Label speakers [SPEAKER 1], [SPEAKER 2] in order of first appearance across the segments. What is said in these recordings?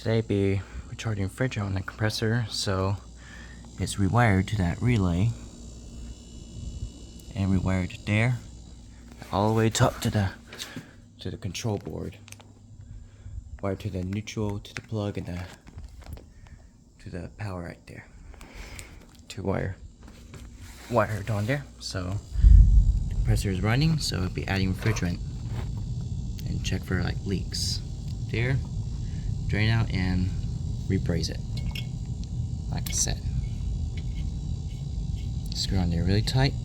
[SPEAKER 1] Today be recharging refrigerant on the compressor, so it's rewired to that relay and rewired to there, all the way up to the control board. Wired to the neutral, to the plug, and to the power right there. Two wired on there, so the compressor is running, so it'll be adding refrigerant and check for like leaks. There, drain out and rebraze it. Like I said, screw on there really tight.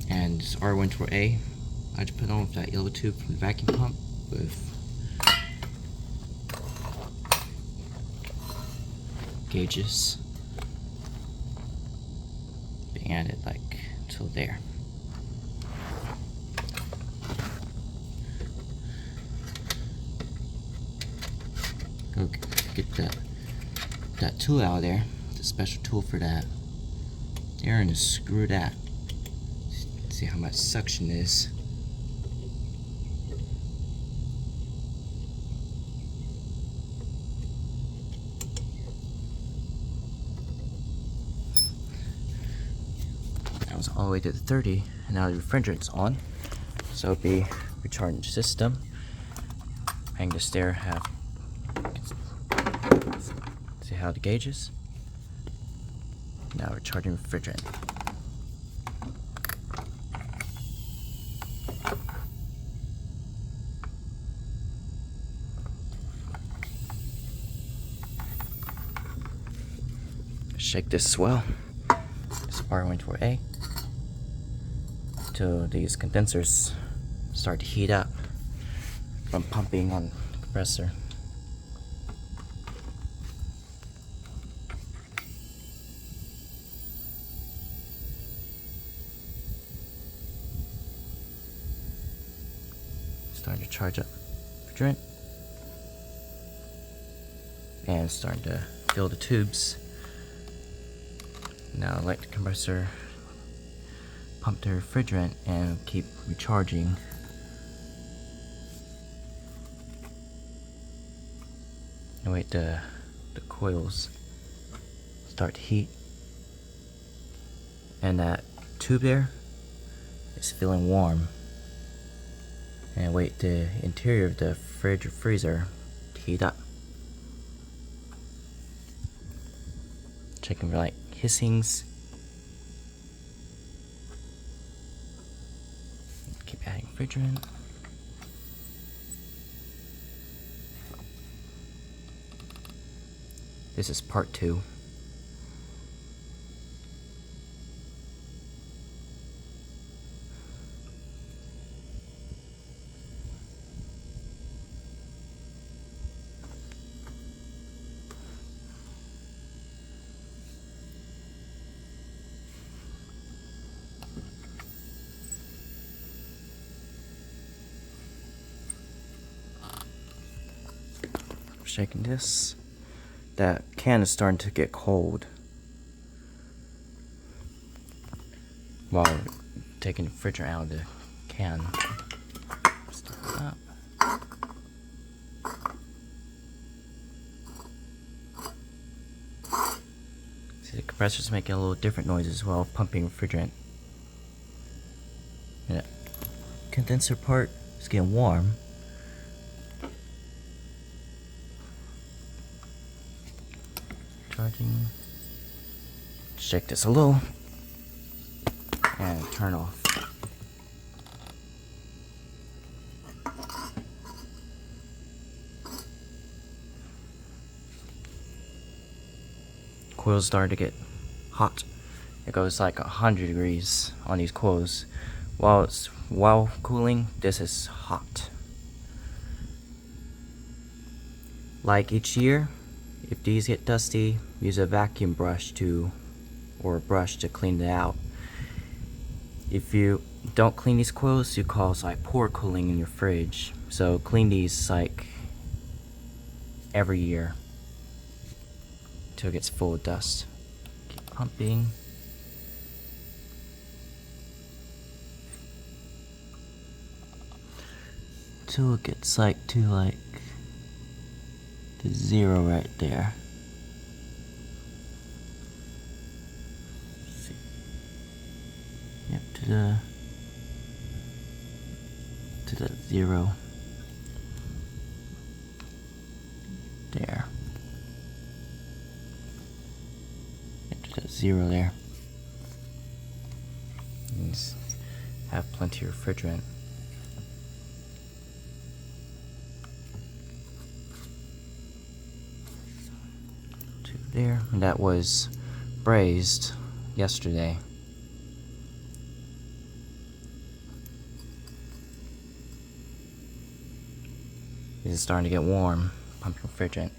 [SPEAKER 1] And this r134a, I just put on with that yellow tube from the vacuum pump with gauges being added like till there. Go get that tool out of there, the special tool for that there, and just screw that. See how much suction is. That was all the way to the 30, and now the refrigerant's on, so it'll be recharging the system. Hang this there, see how the gauge is. Now we're charging refrigerant. Shake this as well. This r134a till these condensers start to heat up from pumping on the compressor. Starting to charge up refrigerant and starting to fill the tubes. Now let the compressor pump the refrigerant and keep recharging. And wait the coils start to heat. And that tube there is feeling warm. And wait the interior of the fridge or freezer to heat up. Checking for like hissings. Keep adding refrigerant. This is part 2. Shaking this. That can is starting to get cold while taking the refrigerant out of the can. Start it up. See, the compressor's making a little different noises while pumping refrigerant. And that condenser part is getting warm. Charging. Shake this a little and turn off. Coils start to get hot. It goes like 100 degrees on these coils. While cooling, this is hot. Like each year, if these get dusty, use a vacuum brush or a brush to clean it out. If you don't clean these coils, you cause like poor cooling in your fridge. So clean these like every year until it gets full of dust. Keep pumping. till it gets like to like the 0 right there. Let's see. Yep, to the 0 there. Yep, to that 0 there. And just have plenty of refrigerant. There, and that was brazed yesterday. It's starting to get warm, pumping refrigerant.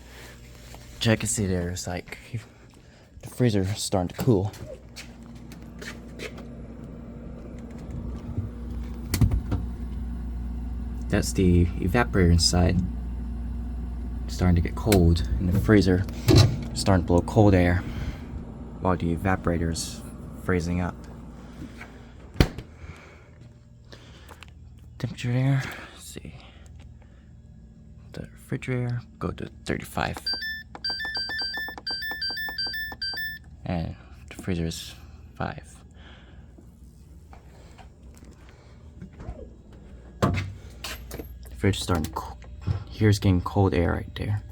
[SPEAKER 1] Check and see there's like the freezer starting to cool. That's the evaporator inside. It's starting to get cold, and the freezer is starting to blow cold air while the evaporator's freezing up. Temperature there, let's see. The refrigerator, go to 35. And the freezer is 5. The fridge is starting to cool. Here's getting cold air right there.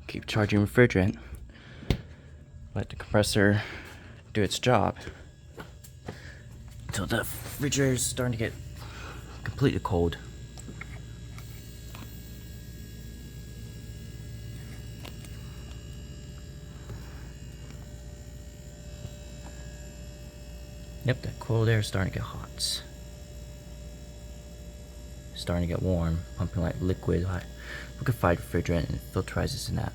[SPEAKER 1] Keep charging refrigerant. Let the compressor do its job until the refrigerator is starting to get completely cold. Yep, that cold air is starting to get hot. Starting to get warm, pumping like liquefied refrigerant, and it filterizes in that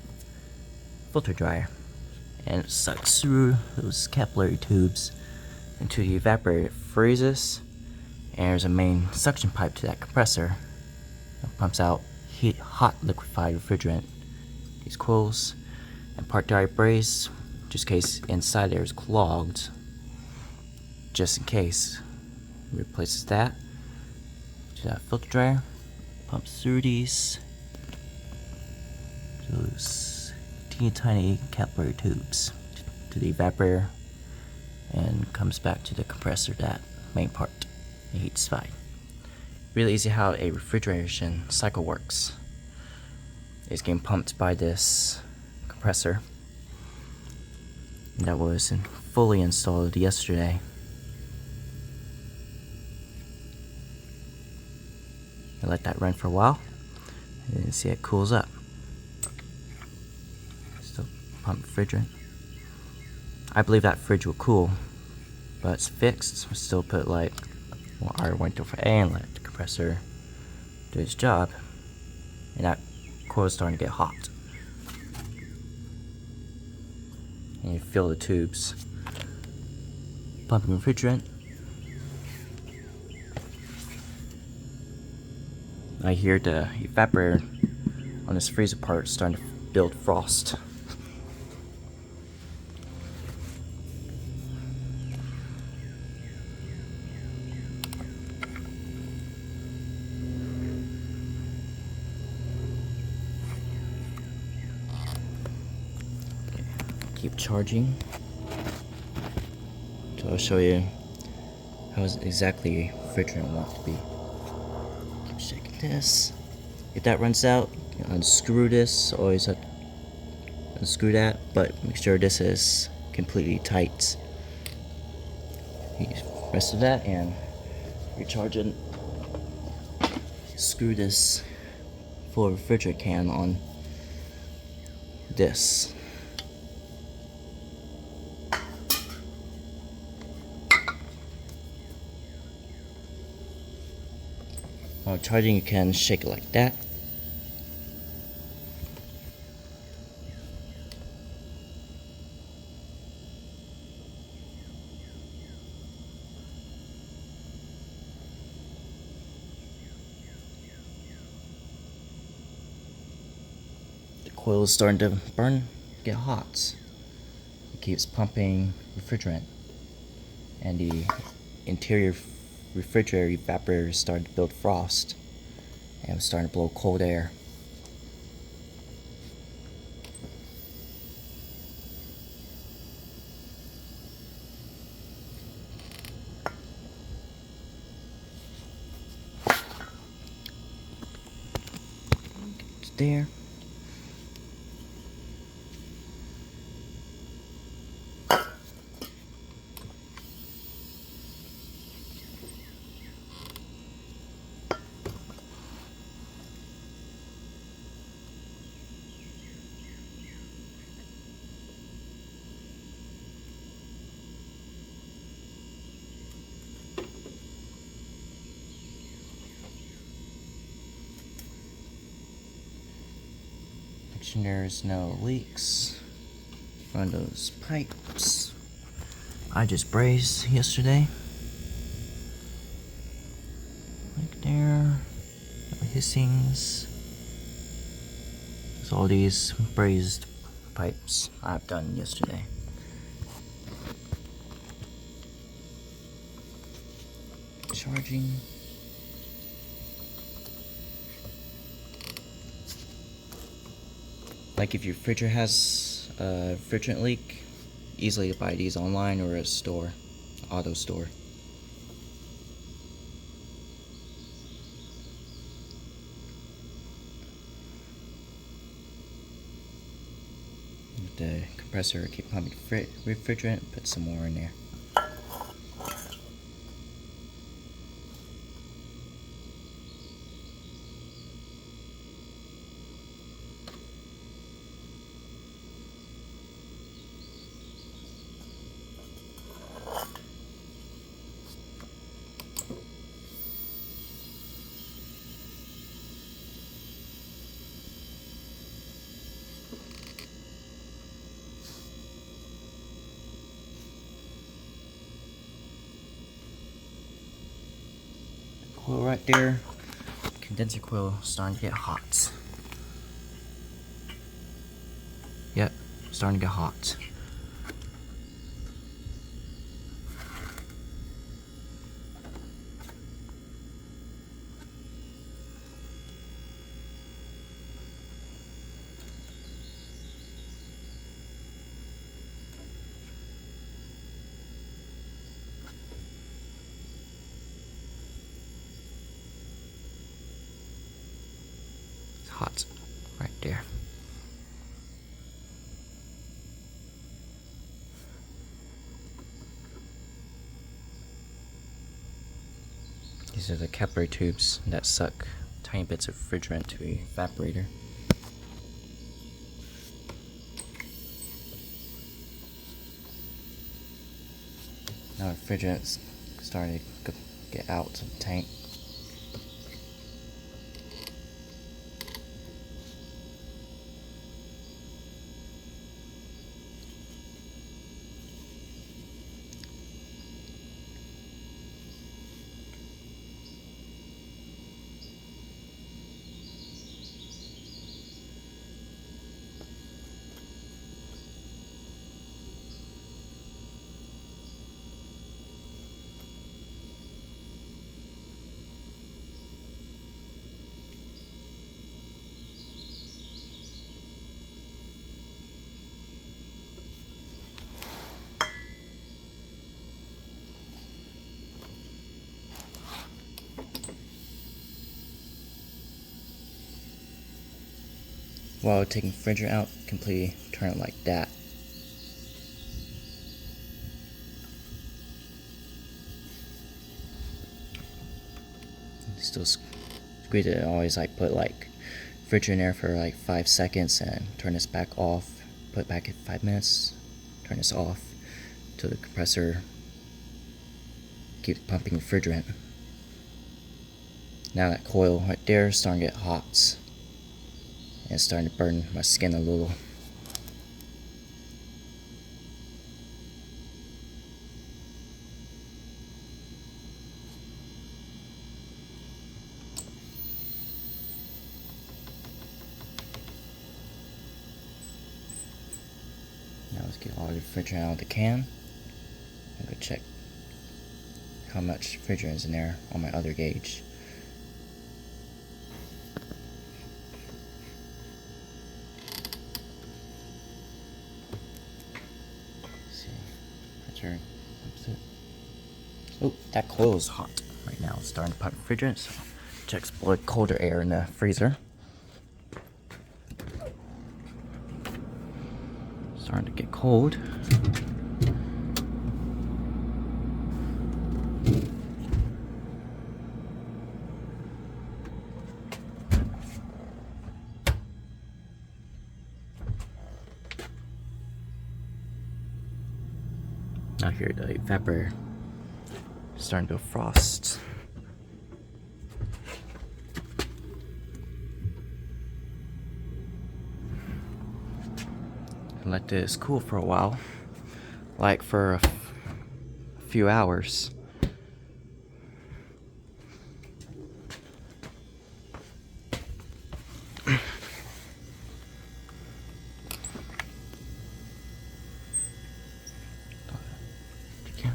[SPEAKER 1] filter dryer. And it sucks through those capillary tubes into the evaporator. It freezes, and there's a main suction pipe to that compressor that pumps out hot liquefied refrigerant. These coils and part dryer brace, just in case inside there is clogged. Just in case, replaces that to that filter dryer, pumps through those teeny tiny capillary tubes to the evaporator, and comes back to the compressor, that main part. It heats fine. Really easy how a refrigeration cycle works. It's getting pumped by this compressor that was fully installed yesterday. I let that run for a while, and you see it cools up. Still pump refrigerant. I believe that fridge will cool, but it's fixed. We'll still put like more r134a and let the compressor do its job. And that coil is starting to get hot. And you fill the tubes, pumping refrigerant. I hear the evaporator on this freezer part starting to build frost. Okay, keep charging. So I'll show you how exactly refrigerant wants to be. Shaking this. If that runs out, you unscrew this. Always have to unscrew that, but make sure this is completely tight. Use the rest of that, and recharge it. Screw this full refrigerant can on this. While charging, you can shake it like that. The coil is starting to burn, get hot. It keeps pumping refrigerant, and the interior refrigerator evaporator is starting to build frost, and it's starting to blow cold air. It's there. Make sure there's no leaks. Run those pipes. I just brazed yesterday. Like there. No hissings. There's all these brazed pipes I've done yesterday. Charging. Like if your refrigerator has a refrigerant leak, easily buy these online or at a store, auto store. With the compressor, keep pumping refrigerant, put some more in there. Coil right there, condenser coil starting to get hot. Yep, starting to get hot. It's hot right there. These are the capillary tubes that suck tiny bits of refrigerant to the evaporator. Now the refrigerant's starting to get out of the tank. While taking refrigerant out, completely turn it like that. Still squeeze it. Always like put like refrigerant in there for like 5 seconds and turn this back off. Put it back at 5 minutes. Turn this off till the compressor keeps pumping refrigerant. Now that coil right there is starting to get hot. And it's starting to burn my skin a little. Now let's get all the refrigerant out of the can. I'm gonna check how how much refrigerant is in there on my other gauge. Let's see, return. Oh, that coil is hot right now. It's starting to pump refrigerant, so to exploit colder air in the freezer. Starting to get cold. Now here the evaporator starting to frost. And let this cool for a while, like for a few hours.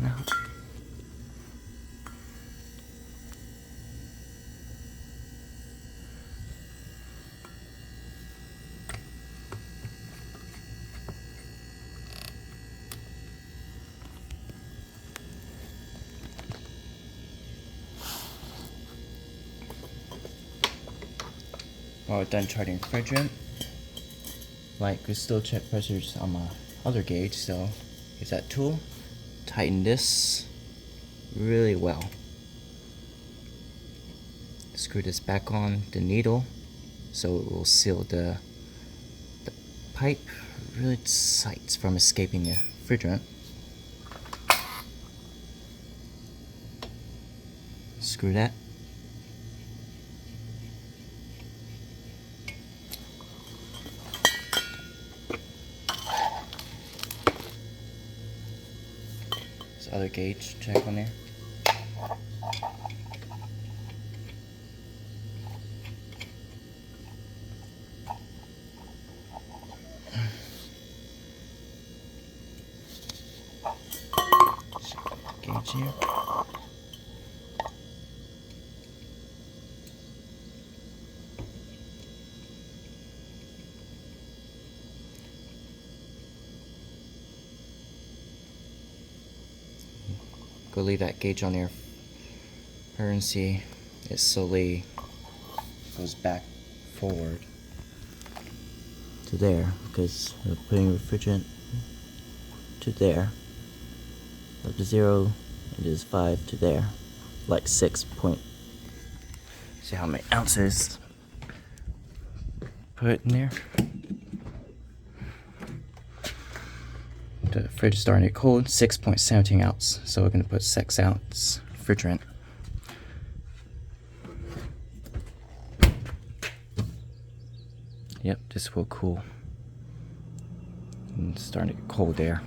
[SPEAKER 1] Out. While we're done charting refrigerant, like we still check pressures on my other gauge, so use that tool, tighten this really well. Screw this back on the needle so it will seal the pipe really tight from escaping the refrigerant. Screw that. This other gauge, check on there. Gauge here. Go leave that gauge on there. And see it slowly goes back forward to there because we're putting refrigerant to there. Up to 0, it is 5 to there, like 6 point. See how many ounces put in there. The fridge is starting to get cold, 6.17 ounce. So we're going to put 6 ounce refrigerant. Yep, this will cool. And it's starting to get cold there.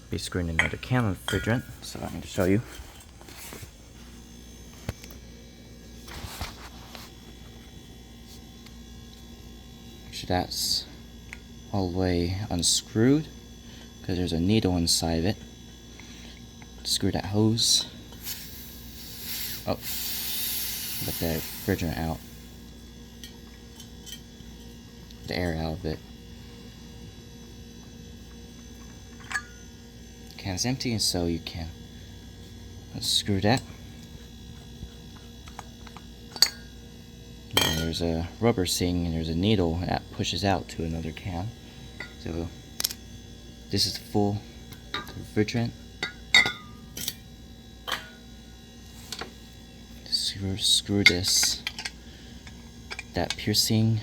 [SPEAKER 1] Be screwing another can of refrigerant, so I'm going to show you. Actually, that's all the way unscrewed because there's a needle inside of it. Screw that hose. Oh, let the refrigerant out, the air out of it. Can's empty, and so you can unscrew that. And there's a rubber thing and there's a needle that pushes out to another can. So this is full refrigerant. Screw this, that piercing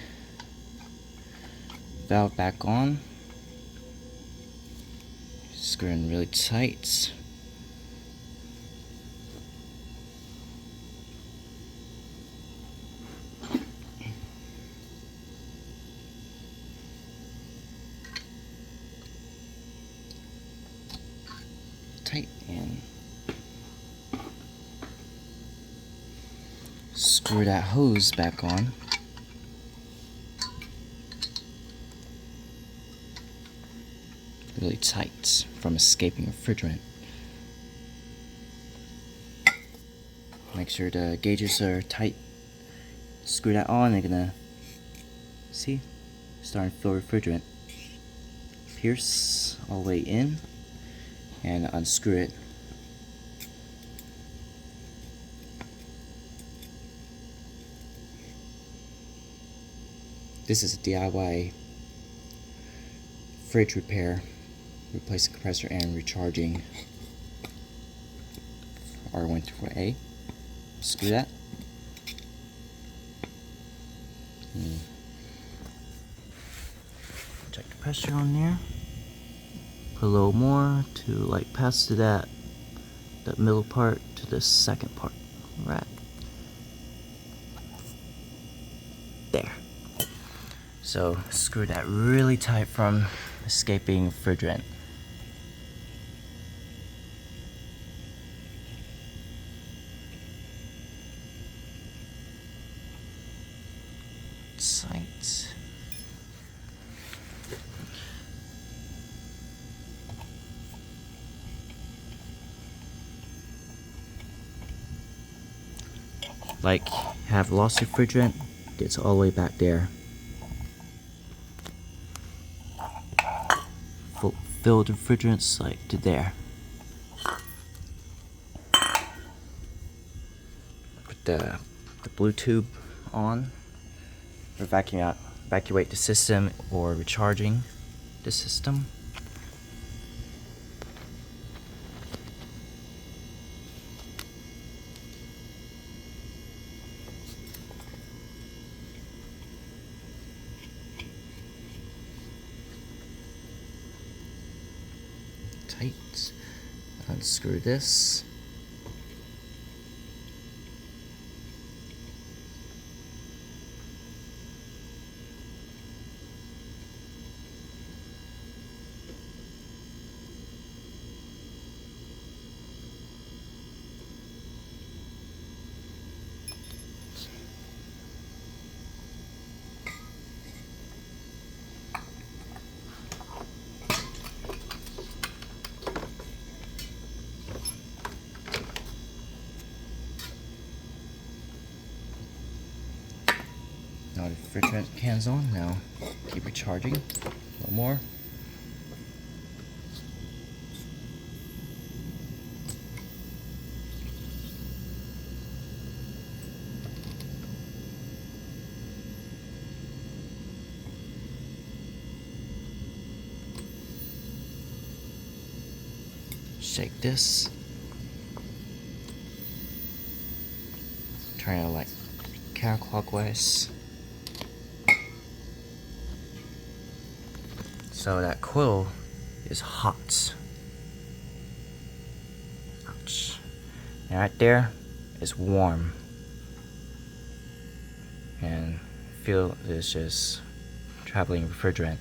[SPEAKER 1] valve back on. Screw in really tight. Tight and Screw that hose back on. Really tight from escaping refrigerant. Make sure the gauges are tight. Screw that on, they're gonna, see, starting to fill refrigerant. Pierce all the way in and unscrew it. This is a DIY fridge repair, replacing compressor and recharging r134a. Screw that. Check the pressure on there. Put a little more to like pass to that middle part to the second part. Right there. So screw that really tight from escaping refrigerant. Tight. Like have lost refrigerant, gets all the way back there. Filled refrigerants like to there. Put the blue tube on. Evacuate the system or recharging the system. Tight. Unscrew this. Now the refrigerant can's on. Now keep recharging. A little more. Shake this. Turn it like counterclockwise. So that coil is hot. Ouch. And right there is warm. And feel it's just traveling refrigerant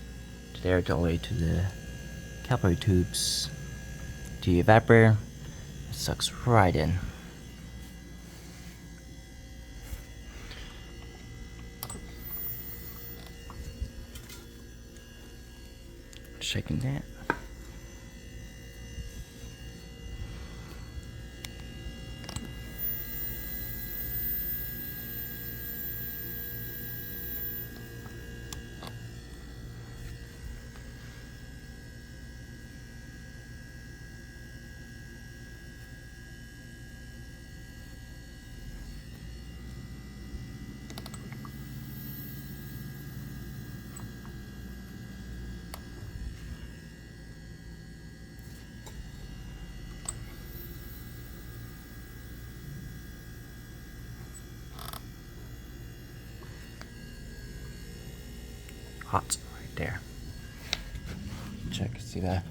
[SPEAKER 1] there all the way to the capillary tubes to the evaporator. It sucks right in. Shaking that. Hot right there. Check, see that?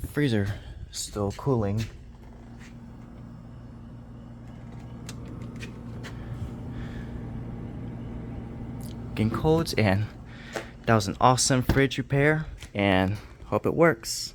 [SPEAKER 1] The freezer is still cooling. Getting cold, and that was an awesome fridge repair, and hope it works.